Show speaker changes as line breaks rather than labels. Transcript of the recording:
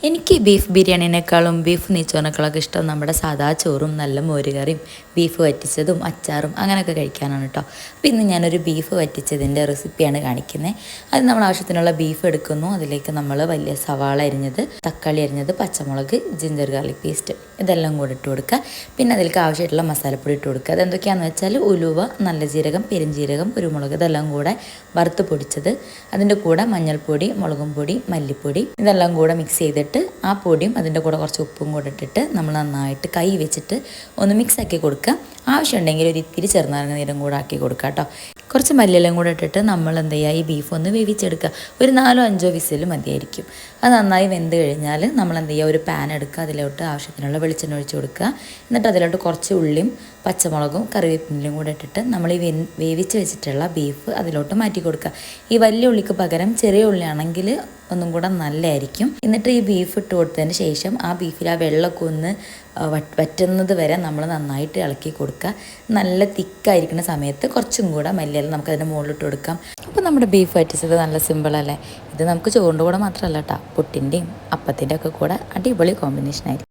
എനിക്ക് beef ബിരിയാണിനേക്കാളും beef നെയ്ച്ചോറിനേക്കാളൊക്കെ ഇഷ്ടം നമ്മുടെ സാദാ ചോറും നല്ല മോരുകറിയും ബീഫ് വറ്റിച്ചതും അച്ചാറും അങ്ങനെയൊക്കെ കഴിക്കാനാണ് കേട്ടോ. അപ്പോൾ ഇന്ന് ഞാനൊരു ബീഫ് വറ്റിച്ചതിൻ്റെ റെസിപ്പിയാണ് കാണിക്കുന്നത്. അത് നമ്മൾ ആവശ്യത്തിനുള്ള ബീഫ് എടുക്കുന്നു. അതിലേക്ക് നമ്മൾ വലിയ സവാള അരിഞ്ഞത്, തക്കാളി അരിഞ്ഞത്, പച്ചമുളക്, ജിഞ്ചർ ഗാർലിക് പേസ്റ്റ് ഇതെല്ലാം കൂടെ ഇട്ട് കൊടുക്കുക. പിന്നെ അതിലേക്ക് ആവശ്യമായിട്ടുള്ള മസാലപ്പൊടി ഇട്ട് കൊടുക്കുക. അതെന്തൊക്കെയാണെന്ന് വെച്ചാൽ ഉലുവ, നല്ല ജീരകം, പെരുംജീരകം, കുരുമുളക് ഇതെല്ലാം കൂടെ വറുത്ത് പൊടിച്ചത്, അതിൻ്റെ കൂടെ മഞ്ഞൾപ്പൊടി, മുളകും പൊടി, മല്ലിപ്പൊടി ഇതെല്ലാം കൂടെ മിക്സ് ചെയ്തിട്ട് ആ പൊടിയും അതിൻ്റെ കൂടെ കുറച്ച് ഉപ്പും കൂടെ ഇട്ടിട്ട് നമ്മൾ നന്നായിട്ട് കൈ വെച്ചിട്ട് ഒന്ന് മിക്സ് ആക്കി കൊടുക്കുക. ആവശ്യമുണ്ടെങ്കിൽ ഒരു ഇത്തിരി ചെറുനാരങ്ങ നീരും കൂടെ ആക്കി കൊടുക്കുക കേട്ടോ. കുറച്ച് മല്ലിയെല്ലാം കൂടെ ഇട്ടിട്ട് നമ്മൾ എന്ത് ചെയ്യുക, ഈ ബീഫ് ഒന്ന് വേവിച്ചെടുക്കുക. ഒരു 4-5 വിസിൽ മതിയായിരിക്കും. അത് നന്നായി വെന്ത് കഴിഞ്ഞാൽ നമ്മൾ എന്ത് ചെയ്യുക, ഒരു പാൻ എടുക്കുക. അതിലോട്ട് ആവശ്യത്തിനുള്ള വെളിച്ചെണ്ണ ഒഴിച്ച് കൊടുക്കുക. എന്നിട്ട് അതിലോട്ട് കുറച്ച് ഉള്ളിയും പച്ചമുളകും കറിവേപ്പിലയും കൂടെ ഇട്ടിട്ട് നമ്മൾ ഈ വേവിച്ച് വെച്ചിട്ടുള്ള ബീഫ് അതിലോട്ട് മാറ്റി കൊടുക്കുക. ഈ വലിയ ഉള്ളിക്ക് പകരം ചെറിയ ഉള്ളിയാണെങ്കിൽ ഒന്നും കൂടെ നല്ലതായിരിക്കും. എന്നിട്ട് ഈ ബീഫ് ഇട്ട് കൊടുത്തതിന് ശേഷം ആ ബീഫിൽ ആ വെള്ളമൊക്കെ ഒന്ന് വറ്റുന്നത് വരെ നമ്മൾ നന്നായിട്ട് ഇളക്കി കൊടുക്കുക. നല്ല തിക്കായിരിക്കുന്ന സമയത്ത് കുറച്ചും കൂടെ മല്ലിയില നമുക്കതിൻ്റെ മുകളിലിട്ട് കൊടുക്കാം. അപ്പോൾ നമ്മുടെ ബീഫ് വറ്റിച്ചത് നല്ല സിമ്പിളല്ലേ. ഇത് നമുക്ക് ചോറിൻ്റെ കൂടെ മാത്രമല്ല കേട്ടോ, പുട്ടിൻ്റെയും അപ്പത്തിൻ്റെ ഒക്കെ കൂടെ അടിപൊളി കോമ്പിനേഷൻ ആയിരിക്കും.